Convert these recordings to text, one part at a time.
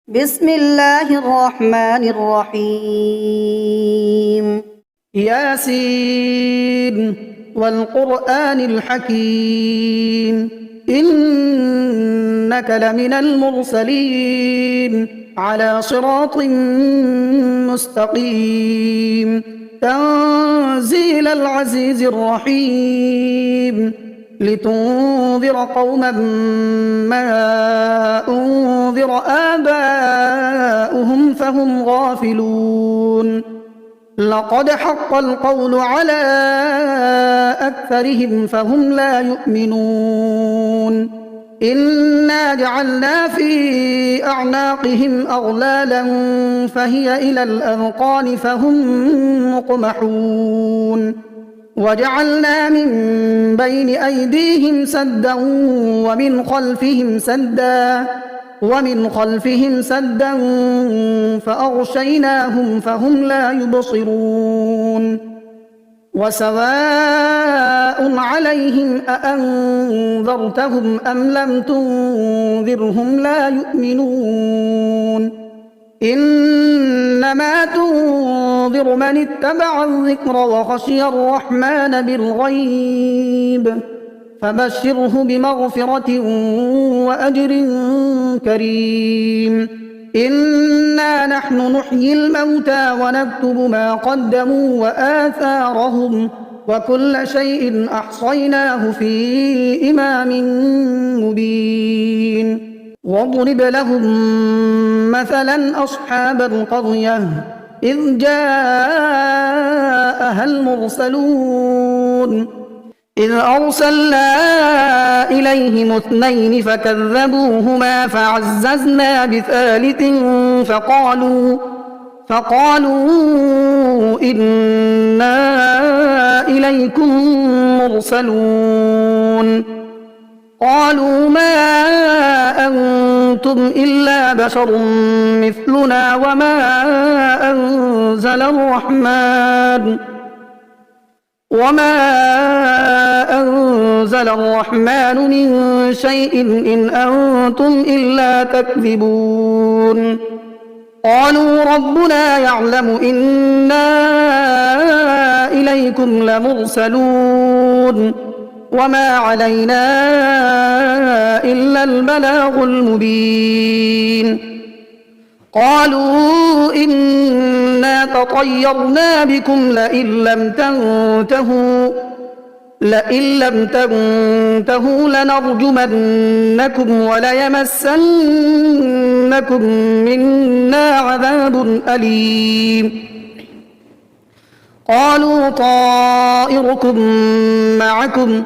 بسم الله الرحمن الرحيم ياسين والقرآن الحكيم إنك لمن المرسلين على صراط مستقيم تنزيل العزيز الرحيم لتنذر قوما ما أنذر آباؤهم فهم غافلون لقد حق القول على أكثرهم فهم لا يؤمنون إنا جعلنا في أعناقهم أغلالا فهي إلى الأذقان فهم مقمحون وجعلنا من بين أيديهم سدا ومن خلفهم سدا فأغشيناهم فهم لا يبصرون وسواء عليهم أأنذرتهم أم لم تنذرهم لا يؤمنون إنما تنذر من اتبع الذكر وخشي الرحمن بالغيب فبشره بمغفرة وأجر كريم إنا نحن نحيي الموتى ونكتب ما قدموا وآثارهم وكل شيء أحصيناه في إمام مبين واضرب لهم مثلا أصحاب القرية إذ جاءها المرسلون إذ أرسلنا إليهم اثنين فكذبوهما فعززنا بثالث فقالوا إنا إليكم مرسلون قالوا ما أنتم إلا بشر مثلنا وما أنزل الرحمن من شيء إن أنتم إلا تكذبون قالوا ربنا يعلم إنا إليكم لمرسلون وما علينا إلا البلاغ المبين قالوا إنا تطيرنا بكم لئن لم تنتهوا لنرجمنكم وليمسنكم منا عذاب أليم قالوا طائركم معكم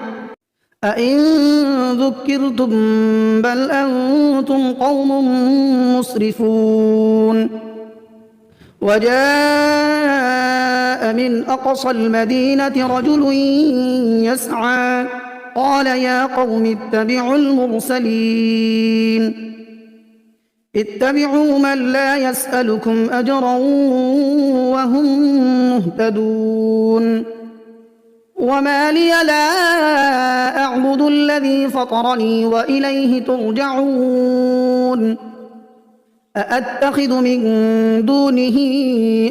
أئن ذكرتم بل أنتم قوم مسرفون وجاء من أقصى المدينة رجل يسعى قال يا قوم اتبعوا المرسلين اتبعوا من لا يسألكم أجرا وهم مهتدون وما لي لا أعبد الذي فطرني وإليه ترجعون أأتخذ من دونه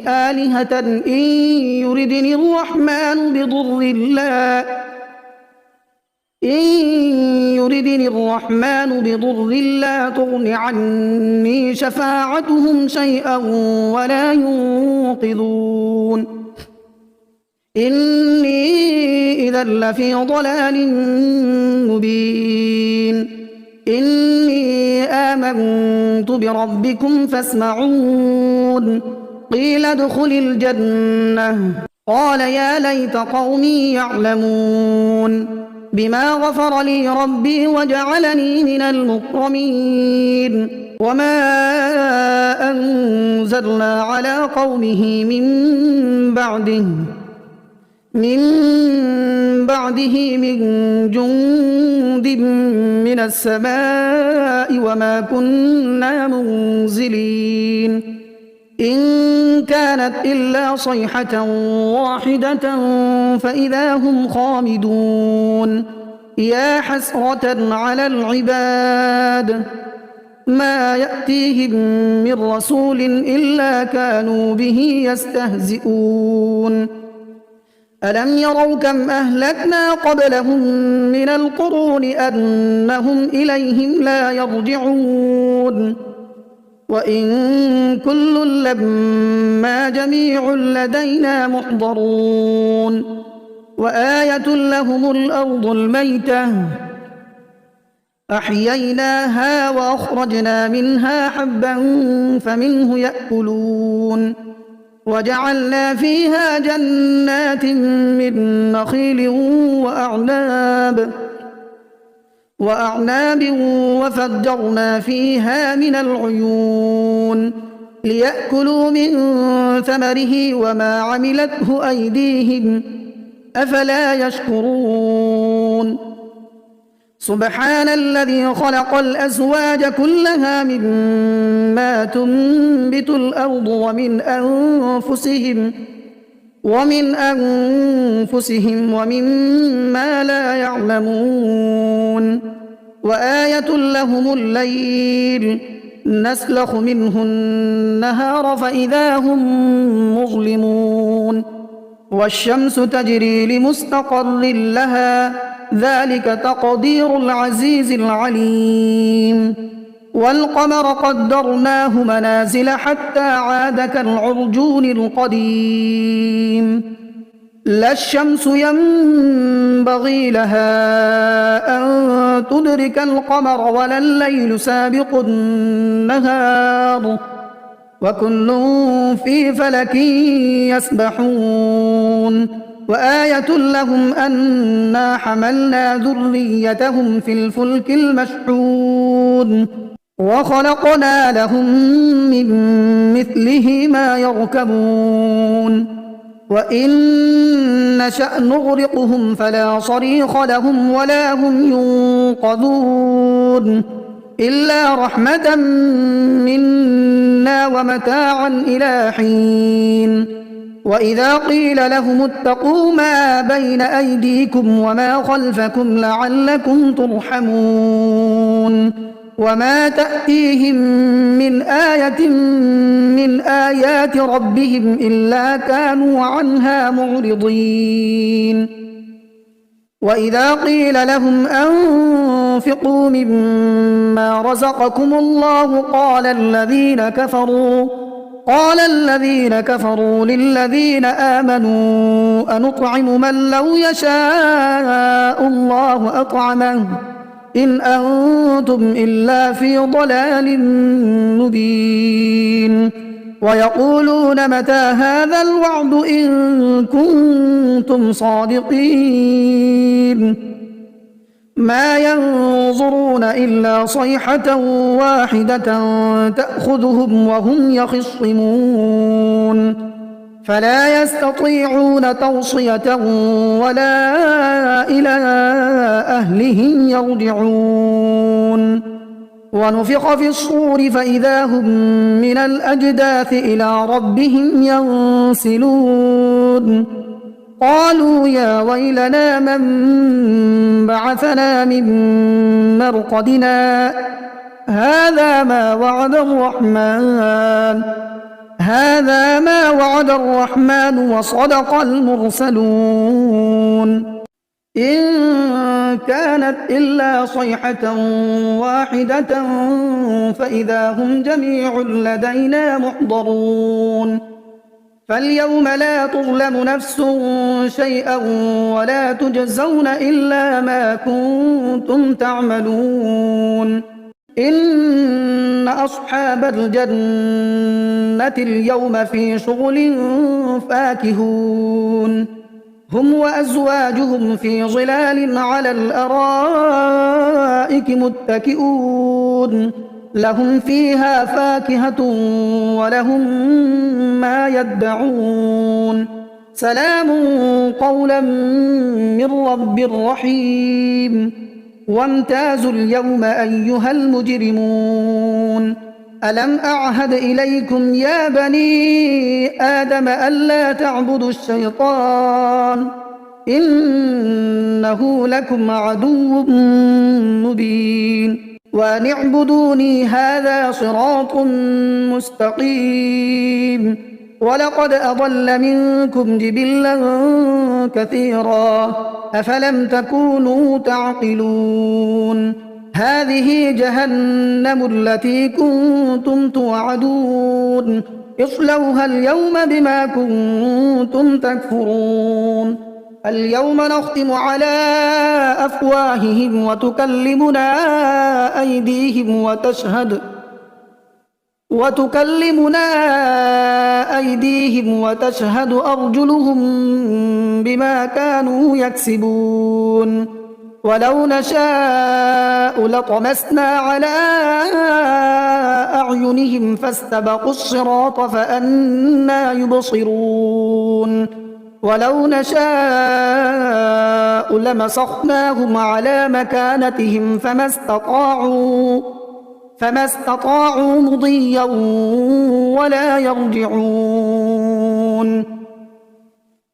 آلهة إن يردني الرحمن بضر لا تغن عني شفاعتهم شيئا ولا ينقذون إني إذا لفي ضلال مبين إني آمنت بربكم فاسمعون قيل ادخل الجنة قال يا ليت قومي يعلمون بما غفر لي ربي وجعلني من المكرمين وما أنزلنا على قومه من بعده من جند من السماء وما كنا منزلين إن كانت إلا صيحة واحدة فإذا هم خامدون يا حسرة على العباد ما يأتيهم من رسول إلا كانوا به يستهزئون ألم يروا كم أهلكنا قبلهم من القرون أنهم إليهم لا يرجعون وإن كل لما جميع لدينا محضرون وآية لهم الأرض الميتة أحييناها وأخرجنا منها حبا فمنه يأكلون وجعلنا فيها جنات من نخيل وأعناب وفجرنا فيها من العيون ليأكلوا من ثمره وما عملته أيديهم أفلا يشكرون سبحان الذي خلق الأزواج كلها مما تنبت الأرض ومن أنفسهم ومما لا يعلمون وآية لهم الليل نسلخ منه النهار فإذا هم مظلمون والشمس تجري لمستقر لها ذلك تقدير العزيز العليم والقمر قدرناه منازل حتى عاد كالعرجون القديم لا الشمس ينبغي لها أن تدرك القمر ولا الليل سابق النهار وكل في فلك يسبحون وآية لهم أنا حملنا ذريتهم في الفلك المشحون وخلقنا لهم من مثله ما يركبون وإن نشأ نغرقهم فلا صريخ لهم ولا هم ينقذون إلا رحمة منا ومتاعا إلى حين وإذا قيل لهم اتقوا ما بين أيديكم وما خلفكم لعلكم ترحمون وما تأتيهم من آية من آيات ربهم إلا كانوا عنها معرضين وإذا قيل لهم أنفقوا مما رزقكم الله قال الذين كفروا للذين آمنوا أنطعم من لو يشاء الله أطعمه إن أنتم إلا في ضلال مبين ويقولون متى هذا الوعد إن كنتم صادقين ما ينظرون إلا صيحة واحدة تأخذهم وهم يخصمون فلا يستطيعون توصية ولا إلى أهلهم يرجعون ونفخ في الصور فإذا هم من الأجداث إلى ربهم ينسلون قالوا يا ويلنا من بعثنا من مرقدنا هذا ما وعد الرحمن وصدق المرسلون إن كانت إلا صيحة واحدة فإذا هم جميع لدينا محضرون فاليوم لا تظلم نفس شيئا ولا تجزون إلا ما كنتم تعملون إن أصحاب الجنة اليوم في شغل فاكهون هم وأزواجهم في ظلال على الأرائك متكئون لهم فيها فاكهة ولهم ما يدعون سلام قولا من رب رحيم وامتازوا اليوم أيها المجرمون ألم أعهد إليكم يا بني آدم ألا تعبدوا الشيطان إنه لكم عدو مبين وأن اعبدوني هذا صراط مستقيم. ولقد أضل منكم جبلا كثيرا أفلم تكونوا تعقلون. هذه جهنم التي كنتم توعدون اصلوها اليوم بما كنتم تكفرون. اليوم نختم على أفواههم وتكلمنا أيديهم وتشهد أرجلهم بما كانوا يكسبون. ولو نشاء لطمسنا على أعينهم فاستبقوا الصراط فأنى يبصرون. ولو نشاء لمسخناهم على مكانتهم فما استطاعوا مضيا ولا يرجعون.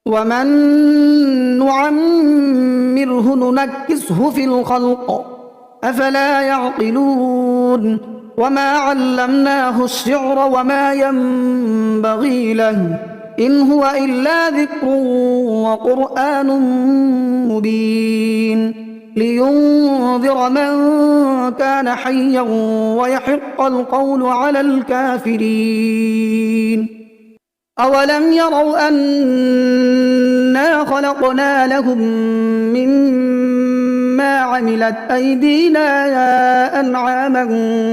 ومن نعمره ننكسه في الخلق أفلا يعقلون. وما علمناه الشعر وما ينبغي له إن هو إلا ذكر وقرآن مبين لينذر من كان حيا ويحق القول على الكافرين. أولم يروا أنا خلقنا لهم مما عملت أيدينا أنعاما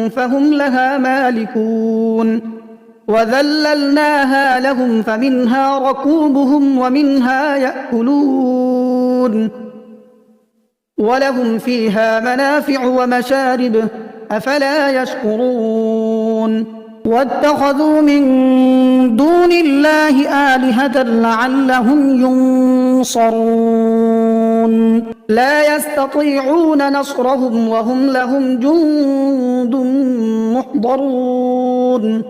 فهم لها مالكون وذللناها لهم فمنها ركوبهم ومنها يأكلون ولهم فيها منافع ومشارب أفلا يشكرون. واتخذوا من دون الله آلهة لعلهم ينصرون لا يستطيعون نصرهم وهم لهم جند محضرون.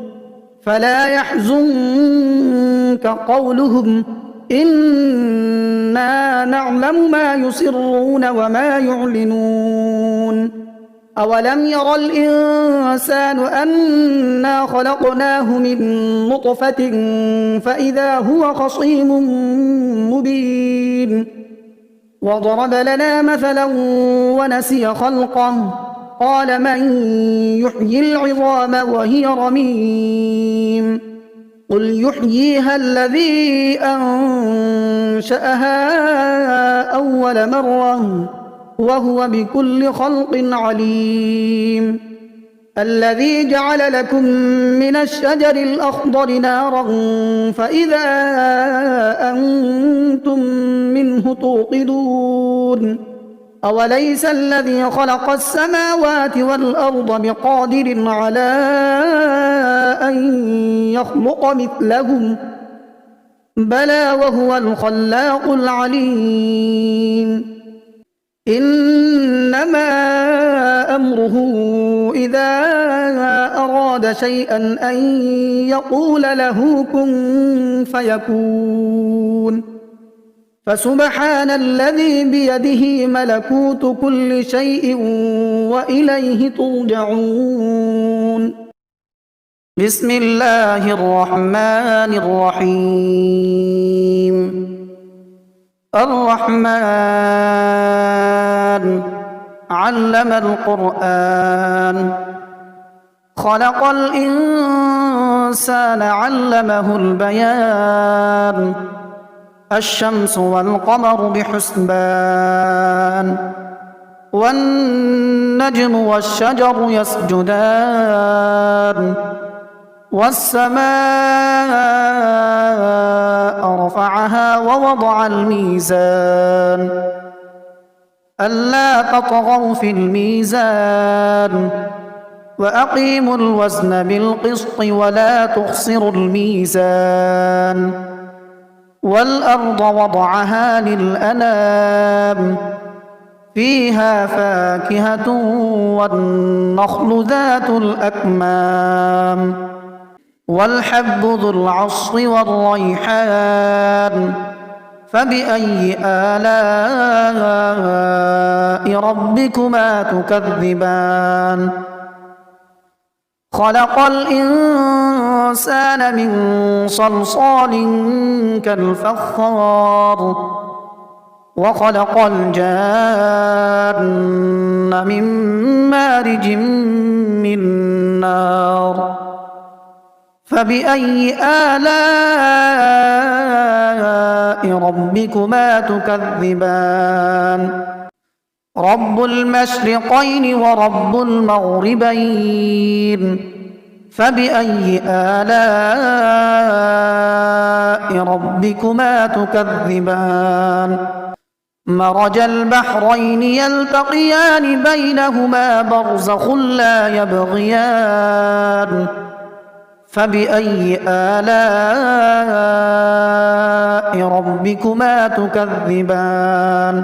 فلا يحزنك قولهم إنا نعلم ما يسرون وما يعلنون. أولم ير الإنسان أنا خلقناه من نطفة فإذا هو خصيم مبين. وضرب لنا مثلا ونسي خلقه قال من يحيي العظام وهي رميم قل يحييها الذي أنشأها أول مرة وهو بكل خلق عليم. الذي جعل لكم من الشجر الأخضر نارا فإذا أنتم منه توقدون. أوليس الذي خلق السماوات والأرض بقادر على أن يخلق مثلهم بلى وهو الخلاق العليم. إنما أمره إذا أراد شيئا أن يقول له كن فيكون. فسبحان الذي بيده ملكوت كل شيء وإليه ترجعون. بسم الله الرحمن الرحيم. الرحمن علم القرآن خلق الإنسان علمه البيان. الشمس والقمر بحسبان والنجم والشجر يسجدان والسماء رفعها ووضع الميزان ألا تطغوا في الميزان وأقيموا الوزن بالقسط ولا تخسروا الميزان. والأرض وضعها للأنام فيها فاكهة والنخل ذات الأكمام والحب ذو العصف والريحان فبأي آلاء ربكما تكذبان خلق الإنسان من صلصال كالفخار وخلق الجان من مارج من نار فبأي آلاء ربكما تكذبان رب المشرقين ورب المغربين فبأي آلاء ربكما تكذبان مرج البحرين يلتقيان بينهما برزخ لا يبغيان فبأي آلاء ربكما تكذبان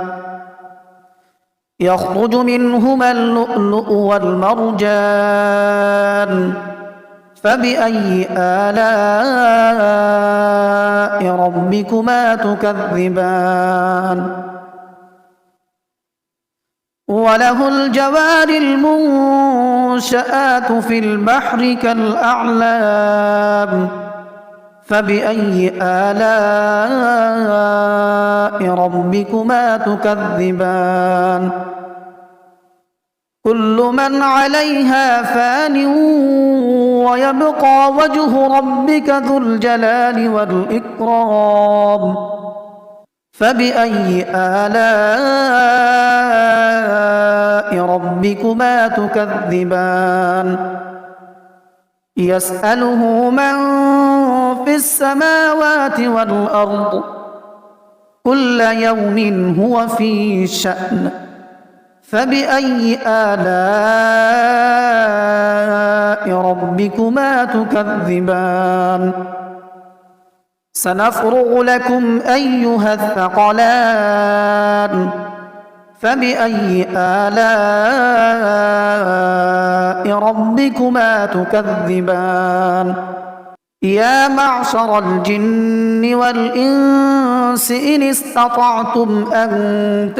يخرج منهما اللؤلؤ والمرجان فبأي آلاء ربكما تكذبان وله الجوار المنشآت في البحر كالأعلام فبأي آلاء ربكما تكذبان كل من عليها فان ويبقى وجه ربك ذو الجلال والإكرام فبأي آلاء ربكما تكذبان يسأله من في السماوات والأرض كل يوم هو في شأن فبأي آلاء ربكما تكذبان سنفرغ لكم أيها الثقلان فبأي آلاء ربكما تكذبان يا معشر الجن والإنس إن استطعتم أن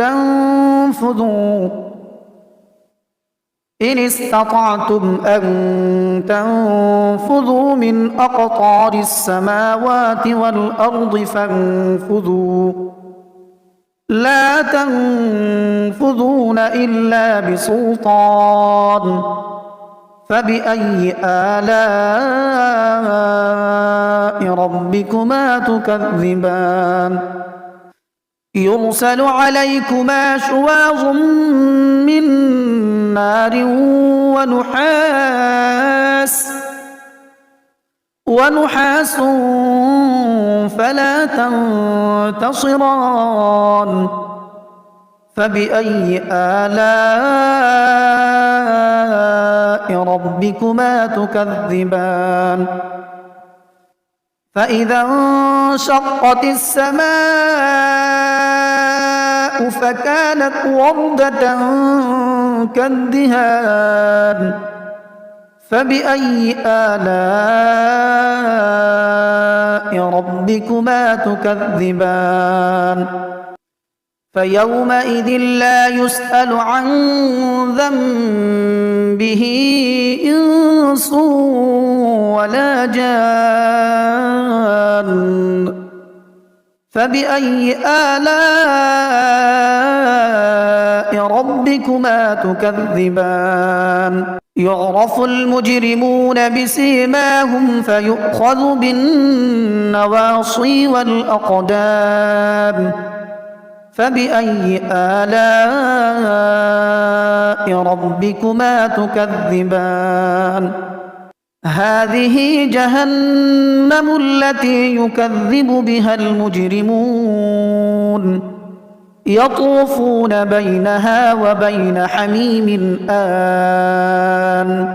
تنفذوا من أقطار السماوات والأرض فانفذوا لا تنفذون إلا بسلطان فبأي آلاء ربكما تكذبان يرسل عليكما شواظ من نار ونحاس فلا تنتصران فبأي آلاء ربكما تكذبان فإذا انشقت السماء فكانت وردة كالدهان فبأي آلاء ربكما تكذبان فيومئذ لا يسأل عن ذنبه إنس ولا جان فبأي آلاء ربكما تكذبان يعرف المجرمون بسيماهم فيؤخذ بالنواصي والأقدام فبأي آلاء ربكما تكذبان هذه جهنم التي يكذب بها المجرمون يطوفون بينها وبين حميم آن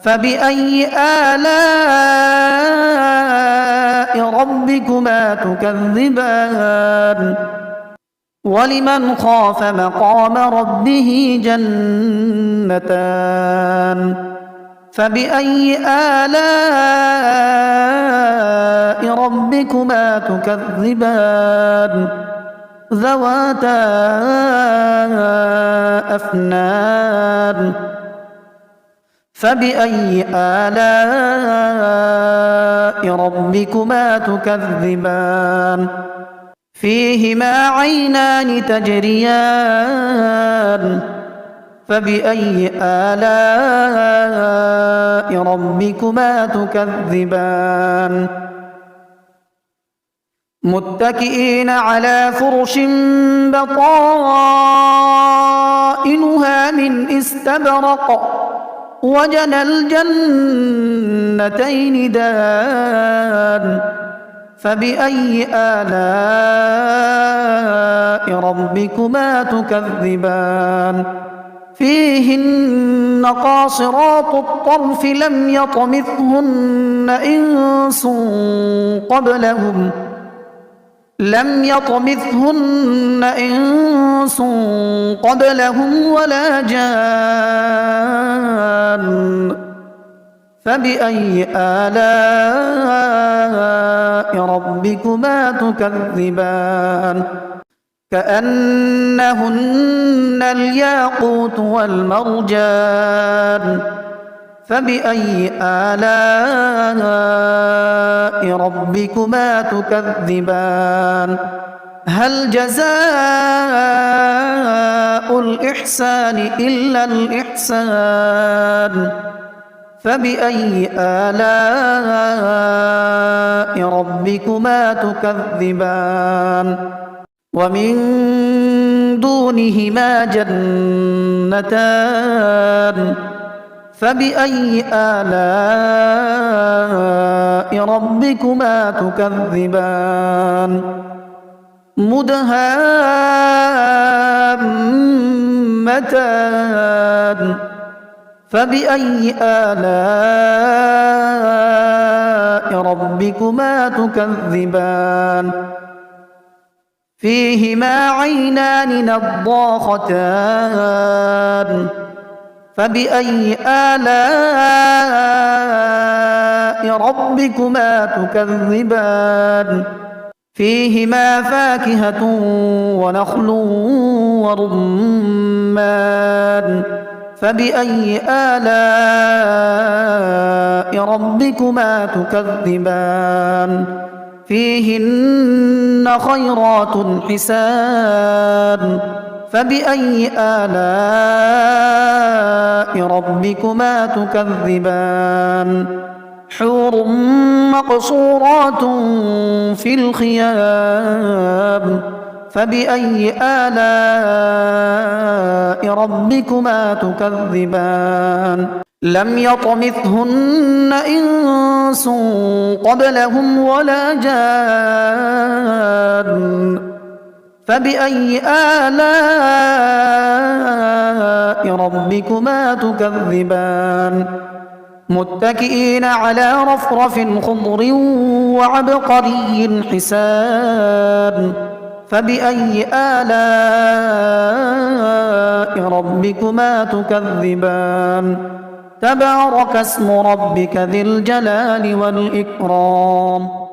فبأي آلاء ربكما تكذبان ولمن خاف مقام ربه جنتان فبأي آلاء ربكما تكذبان ذواتا أفنان فبأي آلاء ربكما تكذبان فيهما عينان تجريان فبأي آلاء ربكما تكذبان متكئين على فرش بطائنها من استبرق وجنى الجنتين دان فبأي آلاء ربكما تكذبان فيهن قاصرات الطرف لم يطمثهن إنس قبلهم ولا جان فبأي آلاء ربكما تكذبان كأنهن الياقوت والمرجان فبأي آلاء ربكما تكذبان هل جزاء الإحسان إلا الإحسان فبأي آلاء ربكما تكذبان ومن دونهما جنتان فبأي آلاء ربكما تكذبان مدهامتان فبأي آلاء ربكما تكذبان فيهما عينان نضاختان فبأي آلاء ربكما تكذبان فيهما فاكهة ونخل ورمان فبأي آلاء ربكما تكذبان فيهن خيرات حسان فبأي آلاء ربكما تكذبان حور مقصورات في الخيام فبأي آلاء ربكما تكذبان لم يطمثهن إنس قبلهم ولا جان فبأي آلاء ربكما تكذبان متكئين على رفرف خضر وعبقري حسان فبأي آلاء ربكما تكذبان تبارك اسم ربك ذي الجلال والإكرام